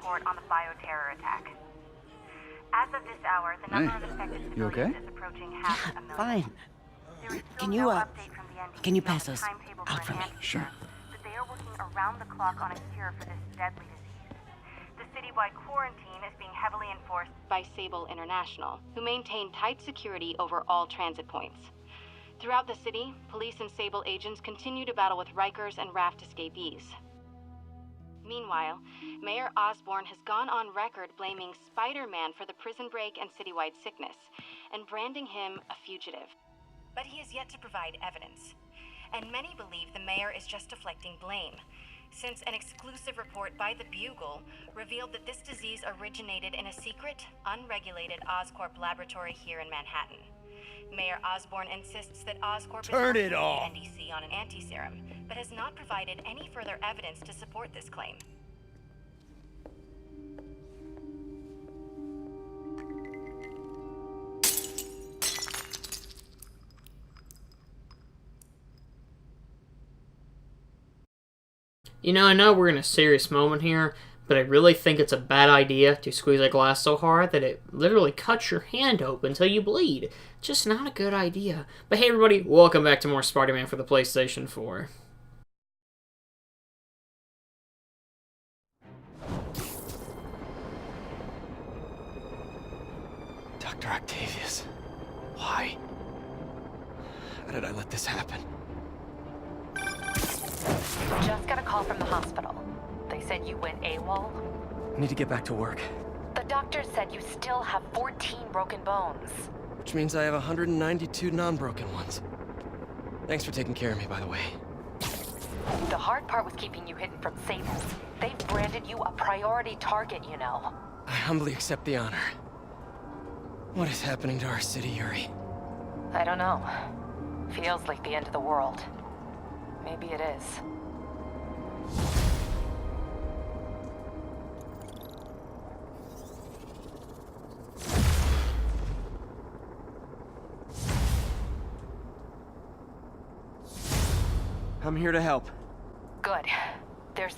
report on the bioterror attack. As of this hour, the number of affected civilians is approaching half a million. Fine. There is Can still you, no update from the NDC can you on pass the those timetable out for me? enhanced Sure. cure, but they are working around the clock on a cure for this deadly disease. The citywide quarantine is being heavily enforced by Sable International, who maintain tight security over all transit points. Throughout the city, police and Sable agents continue to battle with Rikers and Raft escapees. Meanwhile, Mayor Osborn has gone on record blaming Spider-Man for the prison break and citywide sickness, and branding him a fugitive. But he has yet to provide evidence, and many believe the mayor is just deflecting blame, since an exclusive report by the Bugle revealed that this disease originated in a secret, unregulated Oscorp laboratory here in Manhattan. Mayor Osborn insists that Oscorp is working with the NDC on an anti-serum, but has not provided any further evidence to support this claim. You know, I know we're in a serious moment here, but I really think it's a bad idea to squeeze a glass so hard that it literally cuts your hand open until you bleed. Just not a good idea. But hey everybody, welcome back to more Spider-Man for the PlayStation 4. Dr. Octavius, why? How did I let this happen? Just got a call from the hospital. They said you went AWOL. I need to get back to work. The doctor said you still have 14 broken bones. Which means I have 192 non-broken ones. Thanks for taking care of me, by the way. The hard part was keeping you hidden from Sable. They've branded you a priority target, you know. I humbly accept the honor. What is happening to our city, Yuri? I don't know. Feels like the end of the world. Maybe it is. I'm here to help. Good. There's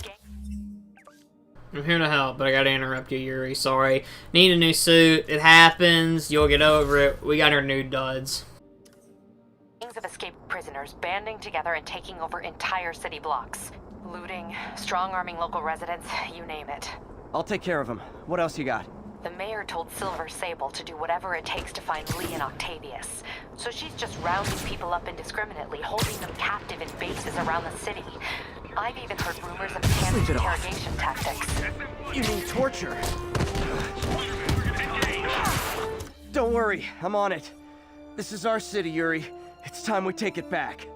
I'm here to help, but I gotta interrupt you, Yuri. Sorry. Need a new suit. It happens. You'll get over it. We got our new duds. gangs of escaped prisoners banding together and taking over entire city blocks. Looting, strong-arming local residents, you name it. I'll take care of him. What else you got? The mayor told Silver Sable to do whatever it takes to find Lee and Octavius. So she's just rounding people up indiscriminately, holding them captive in bases around the city. I've even heard rumors of enhanced interrogation tactics. You mean torture? Don't worry, I'm on it. This is our city, Yuri. It's time we take it back.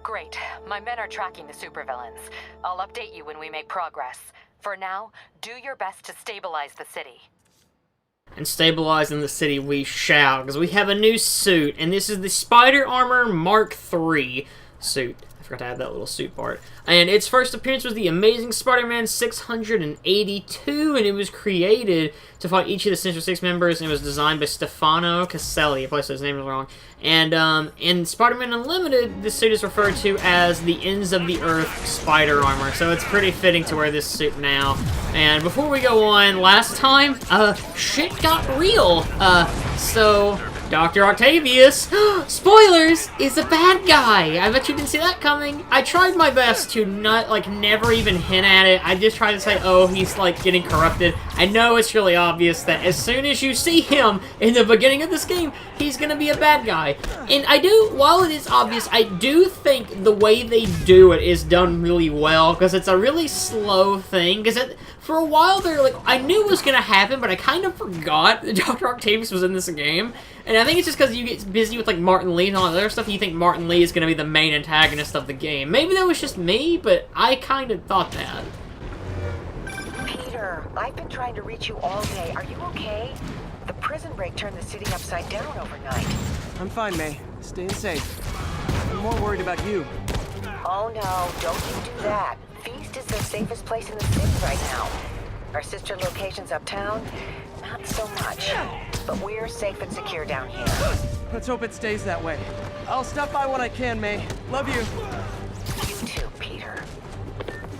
Great. My men are tracking the supervillains. I'll update you when we make progress. For now, do your best to stabilize the city. And stabilizing the city we shall, because we have a new suit, and this is the Spider Armor Mark III suit. I forgot to add that little suit part. And its first appearance was the Amazing Spider-Man 682, and it was created to fight each of the Sinister Six members, and it was designed by Stefano Caselli. I probably said his name was wrong. And in Spider-Man Unlimited, this suit is referred to as the Ends of the Earth Spider Armor, so it's pretty fitting to wear this suit now. And before we go on, last time, shit got real. So Dr. Octavius, spoilers, is a bad guy. I bet you didn't see that coming. I tried my best to not, never even hint at it. I just tried to say, oh, he's, getting corrupted. I know it's really obvious that as soon as you see him in the beginning of this game, he's gonna be a bad guy. And while it is obvious, I do think the way they do it is done really well, because it's a really slow thing, because for a while there, I knew it was gonna happen, but I kind of forgot that Dr. Octavius was in this game. And I think it's just because you get busy with, Martin Lee and all that other stuff, you think Martin Lee is going to be the main antagonist of the game. Maybe that was just me, but I kind of thought that. Peter, I've been trying to reach you all day. Are you okay? The prison break turned the city upside down overnight. I'm fine, May. Staying safe. I'm more worried about you. Oh no, don't you do that. Feast is the safest place in the city right now. Our sister locations uptown, not so much. But we're safe and secure down here. Let's hope it stays that way. I'll stop by when I can, May. Love you. You too, Peter.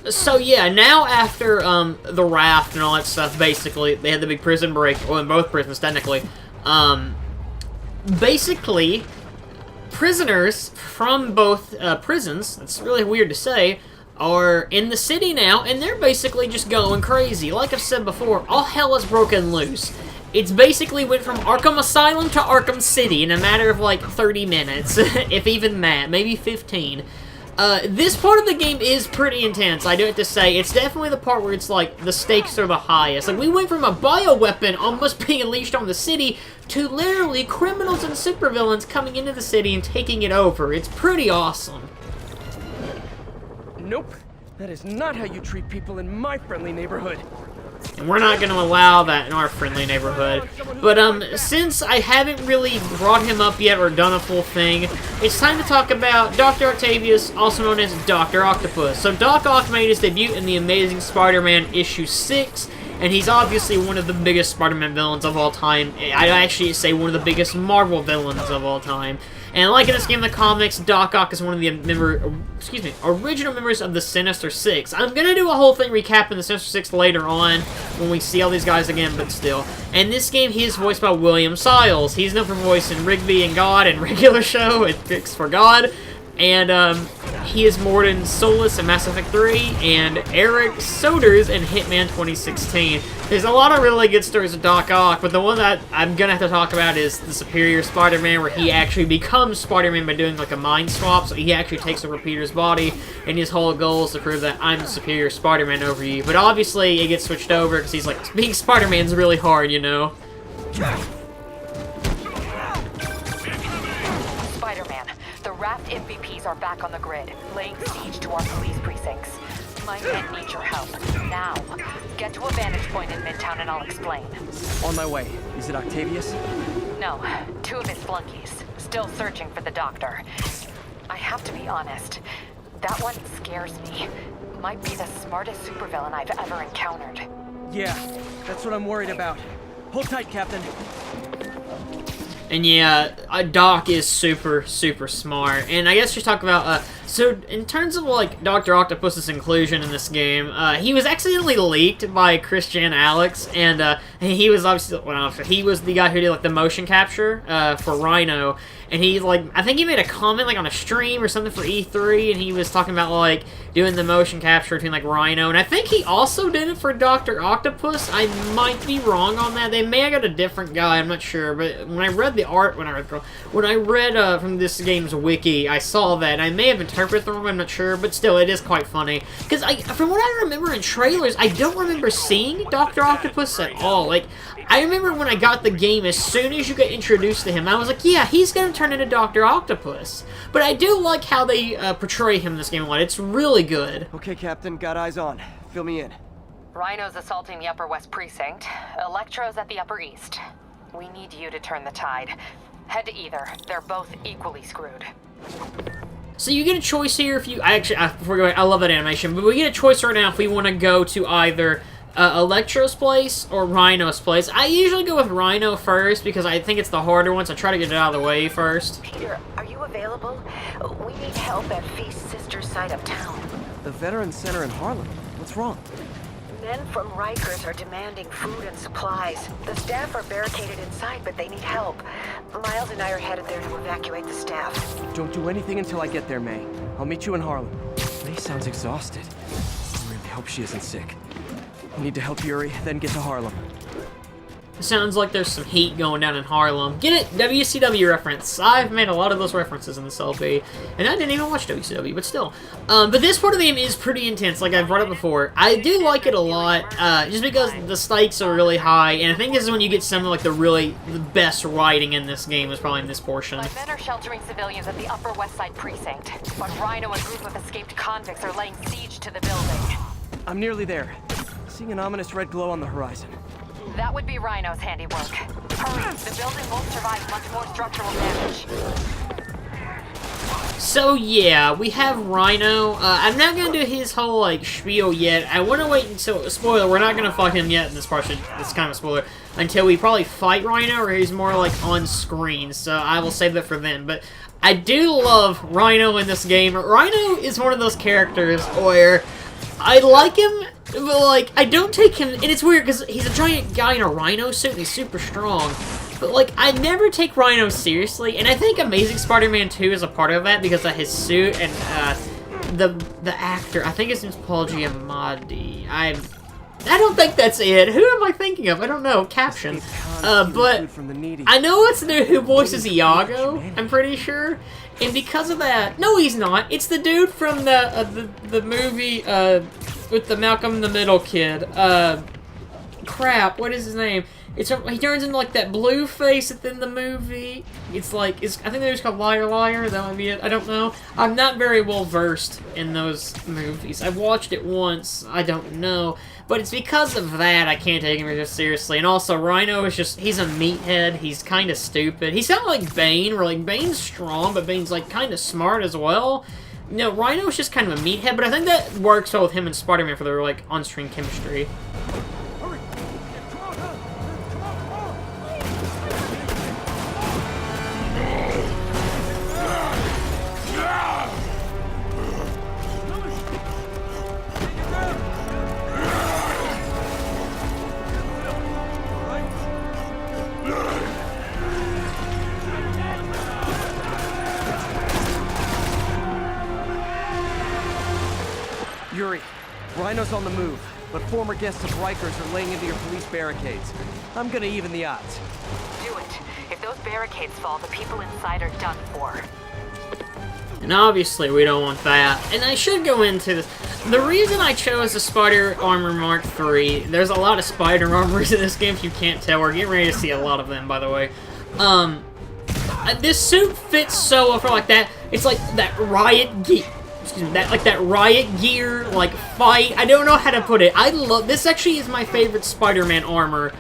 So yeah, now after the raft and all that stuff, basically they had the big prison break, well, in both prisons technically. Basically, prisoners from both prisons, it's really weird to say, are in the city now, and they're basically just going crazy. Like I've said before, all hell has broken loose. It's basically went from Arkham Asylum to Arkham City in a matter of like 30 minutes, if even that, maybe 15. This part of the game is pretty intense, I do have to say. It's definitely the part where it's like, the stakes are the highest. Like, we went from a bioweapon almost being unleashed on the city to literally criminals and supervillains coming into the city and taking it over. It's pretty awesome. Nope. That is not how you treat people in my friendly neighborhood. And we're not going to allow that in our friendly neighborhood. But, since I haven't really brought him up yet or done a full thing, it's time to talk about Dr. Octavius, also known as Dr. Octopus. So Doc Ock made his debut in The Amazing Spider-Man issue 6, and he's obviously one of the biggest Spider-Man villains of all time. I'd actually say one of the biggest Marvel villains of all time. And like in this game of the comics, Doc Ock is one of the original members of the Sinister Six. I'm gonna do a whole thing recapping the Sinister Six later on when we see all these guys again, but still. And this game, he is voiced by William Siles. He's known for voicing Rigby and God and Regular Show and Fix for God. And he is Morden Solus in Mass Effect 3 and Eric Soders in Hitman 2016. There's a lot of really good stories of Doc Ock, but the one that I'm gonna have to talk about is the Superior Spider-Man, where he actually becomes Spider-Man by doing like a mind swap. So he actually takes over Peter's body, and his whole goal is to prove that I'm the Superior Spider-Man over you. But obviously it gets switched over because he's like, being Spider-Man's really hard, you know. Spider-Man, the raft MVPs are back on the grid, laying siege to our police precincts. My men need your help, now. Get to a vantage point in Midtown and I'll explain. On my way. Is it Octavius? No, 2 of his flunkies, still searching for the doctor. I have to be honest, that one scares me. Might be the smartest supervillain I've ever encountered. Yeah, that's what I'm worried about. Hold tight, Captain. And yeah, Doc is super, super smart. And I guess just talk about, so in terms of like Dr. Octopus's inclusion in this game, he was accidentally leaked by Christian Alex, and he was obviously, well, he was the guy who did like the motion capture for Rhino. And he, like, I think he made a comment, like, on a stream or something for E3, and he was talking about, like, doing the motion capture between, like, Rhino. And I think he also did it for Dr. Octopus. I might be wrong on that. They may have got a different guy, I'm not sure. But when I read the art, when I read from this game's wiki, I saw that. And I may have interpreted it wrong, I'm not sure. But still, it is quite funny. Because from what I remember in trailers, I don't remember seeing Dr. Octopus at all. Like, I remember when I got the game, as soon as you get introduced to him, I was like, yeah, he's going to turn into Dr. Octopus. But I do like how they portray him in this game a lot. It's really good. Okay, Captain, got eyes on. Fill me in. Rhino's assaulting the Upper West Precinct. Electro's at the Upper East. We need you to turn the tide. Head to either. They're both equally screwed. So you get a choice here if you... before we go, I love that animation. But we get a choice right now if we want to go to either... Electro's place or Rhino's place. I usually go with Rhino first because I think it's the harder one, so I try to get it out of the way first. Peter, are you available? We need help at Feast's sister's side uptown. The Veterans Center in Harlem. What's wrong? Men from Rikers are demanding food and supplies. The staff are barricaded inside, but they need help. Miles and I are headed there to evacuate the staff. Don't do anything until I get there, May. I'll meet you in Harlem. May sounds exhausted. I really hope she isn't sick. I need to help Yuri, then get to Harlem. It sounds like there's some heat going down in Harlem. Get it? WCW reference. I've made a lot of those references in this LP. And I didn't even watch WCW, but still. But this part of the game is pretty intense, like I've brought up before. I do like it a lot, just because the stakes are really high. And I think this is when you get some of like the best writing in this game is probably in this portion. My men are sheltering civilians at the Upper West Side Precinct. But Rhino and a group of escaped convicts are laying siege to the building. I'm nearly there. Seeing an ominous red glow on the horizon. That would be Rhino's handiwork. Hurry, the building won't survive much more structural damage. So yeah, we have Rhino. I'm not gonna do his whole like spiel yet. I want to wait until, spoiler, we're not gonna fight him yet in this portion. It's kind of a spoiler. Until we probably fight Rhino, or he's more like on screen. So I will save that for then. But I do love Rhino in this game. Rhino is one of those characters where I like him, but, like, I don't take him... And it's weird, because he's a giant guy in a rhino suit, and he's super strong. But, like, I never take Rhino seriously, and I think Amazing Spider-Man 2 is a part of that, because of his suit, and, the actor, I think his name's Paul Giamatti. I don't think that's it. Who am I thinking of? I don't know. Caption. But I know it's the dude who voices Iago, I'm pretty sure. And because of that... No, he's not. It's the dude from the movie, with the Malcolm in the Middle kid. Crap, what is his name? He turns into, like, that blue face at the end of the movie. It's like, I think the movie's called Liar Liar, that might be it, I don't know. I'm not very well versed in those movies. I've watched it once, I don't know. But it's because of that I can't take him just seriously. And also, Rhino is just, he's a meathead, he's kind of stupid. He's kind of like Bane, where, like, Bane's strong, but Bane's, like, kind of smart as well. No, Rhino is just kind of a meathead, but I think that works well with him and Spider-Man for their, like, on-screen chemistry. Yuri, Rhino's on the move, but former guests of Rikers are laying into your police barricades. I'm gonna even the odds. Do it. If those barricades fall, the people inside are done for. And obviously we don't want that. And I should go into this. The reason I chose the Spider Armor Mark III, there's a lot of Spider Armors in this game if you can't tell. We're getting ready to see a lot of them, by the way. This suit fits so well for like that. It's like that riot gear. That riot gear, like, fight. I don't know how to put it. I love... This actually is my favorite Spider-Man armor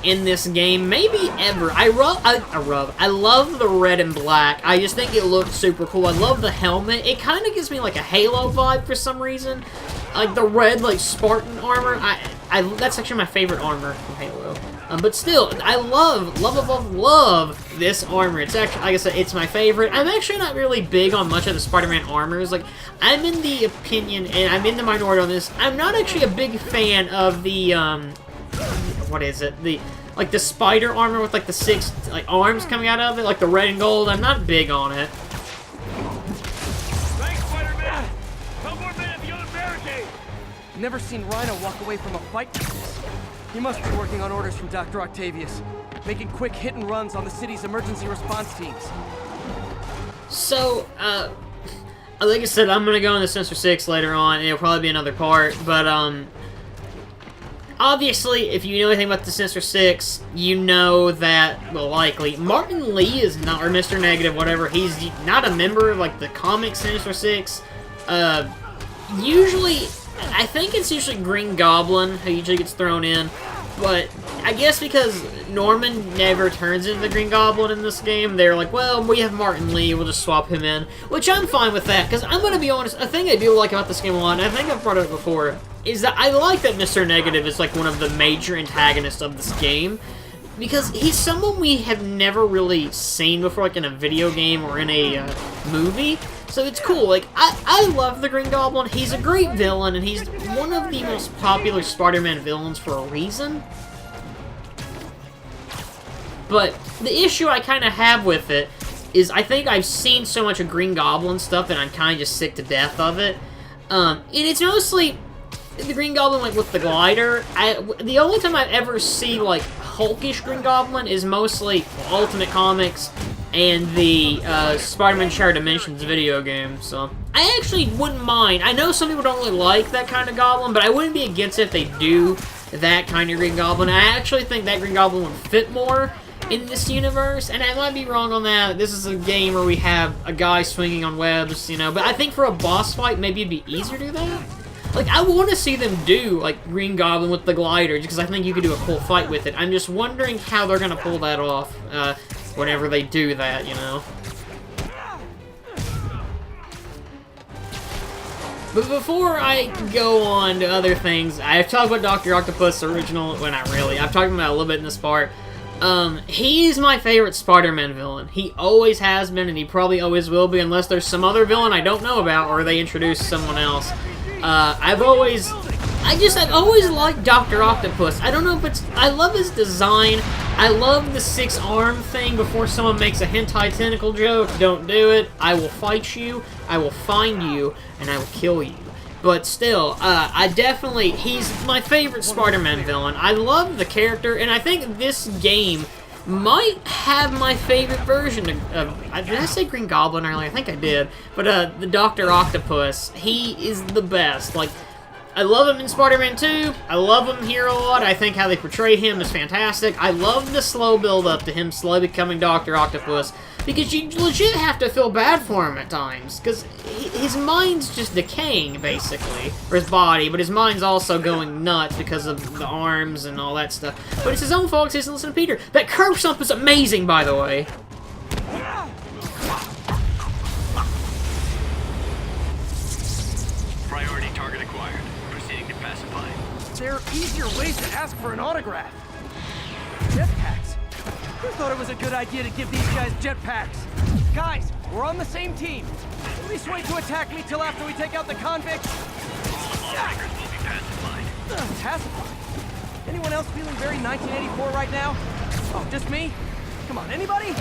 in this game. Maybe ever. I love the red and black. I just think it looks super cool. I love the helmet. It kind of gives me, like, a Halo vibe for some reason. Like, the red, like, Spartan armor. That's actually my favorite armor from Halo. But still, I love this armor. It's actually, like I said, it's my favorite. I'm actually not really big on much of the Spider-Man armors. Like, I'm in the opinion, and I'm in the minority on this, I'm not actually a big fan of the, what is it? The spider armor with, like, the 6, like, arms coming out of it, like the red and gold. I'm not big on it. Thanks, Spider-Man! 1 more minute at the other barricade! Never seen Rhino walk away from a fight like this. He must be working on orders from Dr. Octavius, making quick hit and runs on the city's emergency response teams. So, like I said, I'm gonna go into Sinister 6 later on, and it'll probably be another part, but, obviously, if you know anything about the Sinister 6, you know that, well, likely, Martin Lee is not, or Mr. Negative, whatever, he's not a member of, like, the comic Sinister 6. Usually, I think it's usually Green Goblin who usually gets thrown in, but I guess because Norman never turns into the Green Goblin in this game, they're like, well, we have Martin Lee, we'll just swap him in, which I'm fine with that, because I'm going to be honest, a thing I do like about this game a lot, and I think I've brought it up before, is that I like that Mr. Negative is like one of the major antagonists of this game, because he's someone we have never really seen before, like in a video game or in a movie. So it's cool. Like, I love the Green Goblin. He's a great villain, and he's one of the most popular Spider-Man villains for a reason. But the issue I kind of have with it is I think I've seen so much of Green Goblin stuff that I'm kind of just sick to death of it. And it's mostly the Green Goblin, like, with the glider. The only time I've ever seen, like, hulkish Green Goblin is mostly Ultimate Comics and the Spider-Man Shattered Dimensions video game, so I actually wouldn't mind. I know some people don't really like that kind of Goblin, but I wouldn't be against it if they do that kind of Green Goblin. I actually think that Green Goblin would fit more in this universe, and I might be wrong on that. This is a game where we have a guy swinging on webs, you know, but I think for a boss fight, maybe it'd be easier to do that. Like, I want to see them do, like, Green Goblin with the glider, because I think you could do a cool fight with it. I'm just wondering how they're going to pull that off, whenever they do that, you know. But before I go on to other things, I've talked about Dr. Octopus original, well, not really, I've talked about it a little bit in this part. He's my favorite Spider-Man villain. He always has been, and he probably always will be, unless there's some other villain I don't know about, or they introduce someone else. I've always liked Dr. Octopus. I don't know if it's... I love his design. I love the 6-arm thing before someone makes a hentai tentacle joke. Don't do it. I will fight you, I will find you, and I will kill you. But still, he's my favorite Spider-Man villain. I love the character, and I think this game might have my favorite version of did I say Green Goblin earlier? I think I did. But the Dr. Octopus, he is the best. Like, I love him in Spider-Man 2. I love him here a lot. I think how they portray him is fantastic. I love the slow build-up to him slowly becoming Dr. Octopus, because you legit have to feel bad for him at times, because his mind's just decaying, basically, or his body, but his mind's also going nuts because of the arms and all that stuff. But it's his own fault because he doesn't listen to Peter. That curve stump is amazing, by the way. Priority target acquired. Proceeding to pacify. There are easier ways to ask for an autograph. Jetpacks. Who thought it was a good idea to give these guys jetpacks? Guys, we're on the same team. At least wait to attack me till after we take out the convicts. Lawbreakers will be pacified. Pacified? Anyone else feeling very 1984 right now? Oh, just me? Come on, anybody?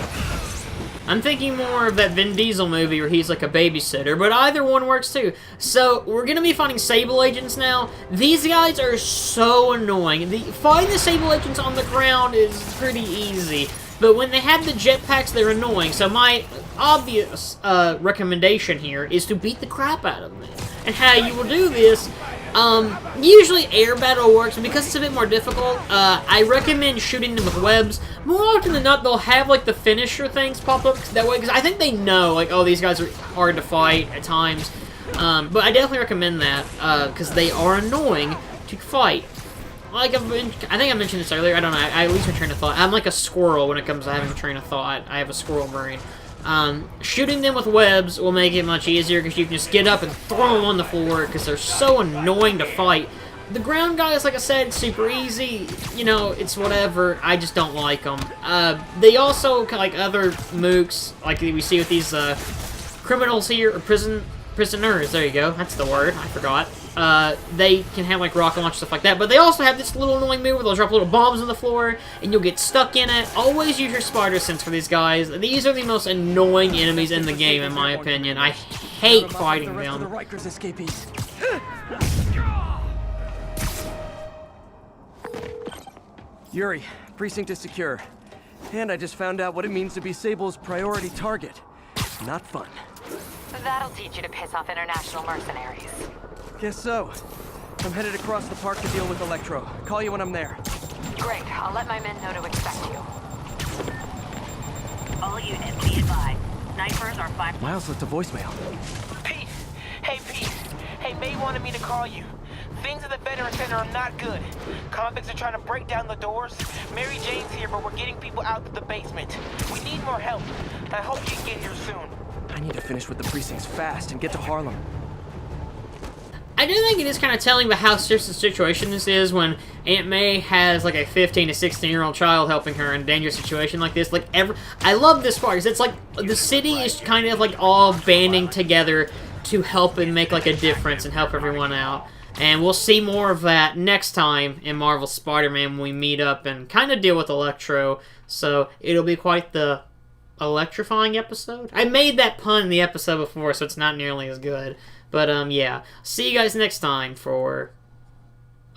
I'm thinking more of that Vin Diesel movie where he's like a babysitter, but either one works too. So, we're gonna be fighting Sable Agents now. These guys are so annoying. Fighting the Sable Agents on the ground is pretty easy, but when they have the jetpacks, they're annoying. So my obvious recommendation here is to beat the crap out of them. And how you will do this, usually air battle works, and because it's a bit more difficult, I recommend shooting them with webs. More often than not, they'll have, like, the finisher things pop up that way, because I think they know, like, oh, these guys are hard to fight at times. But I definitely recommend that, because they are annoying to fight. Like, I think I mentioned this earlier, I don't know, I lose my train of thought. I'm like a squirrel when it comes to having a train of thought. I have a squirrel brain. Shooting them with webs will make it much easier because you can just get up and throw them on the floor because they're so annoying to fight. The ground guys, like I said, super easy. You know, it's whatever. I just don't like them. They also, like other mooks, like we see with these criminals here, or prisoners, there you go, that's the word, I forgot. They can have like rocket launch, stuff like that, but they also have this little annoying move where they'll drop little bombs on the floor, and you'll get stuck in it. Always use your spider sense for these guys. These are the most annoying enemies in the game, in my opinion. I hate fighting them. Yuri, precinct is secure. And I just found out what it means to be Sable's priority target. Not fun. That'll teach you to piss off international mercenaries. Guess so. I'm headed across the park to deal with Electro. Call you when I'm there. Great. I'll let my men know to expect you. All units, be advised. Snipers are 5... Miles left a voicemail. Pete! Hey, Pete! Hey, May wanted me to call you. Things at the Veteran Center are not good. Convicts are trying to break down the doors. Mary Jane's here, but we're getting people out to the basement. We need more help. I hope you can get here soon. I need to finish with the precincts fast and get to Harlem. I do think it is kind of telling about how serious the situation this is when Aunt May has like a 15 to 16-year-old child helping her in a dangerous situation like this. Like I love this part because it's like the city is kind of like all banding together to help and make like a difference and help everyone out. And we'll see more of that next time in Marvel Spider-Man when we meet up and kind of deal with Electro. So it'll be quite the electrifying episode. I made that pun in the episode before, so it's not nearly as good. But, yeah. See you guys next time for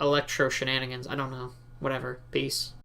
Electro shenanigans. I don't know. Whatever. Peace.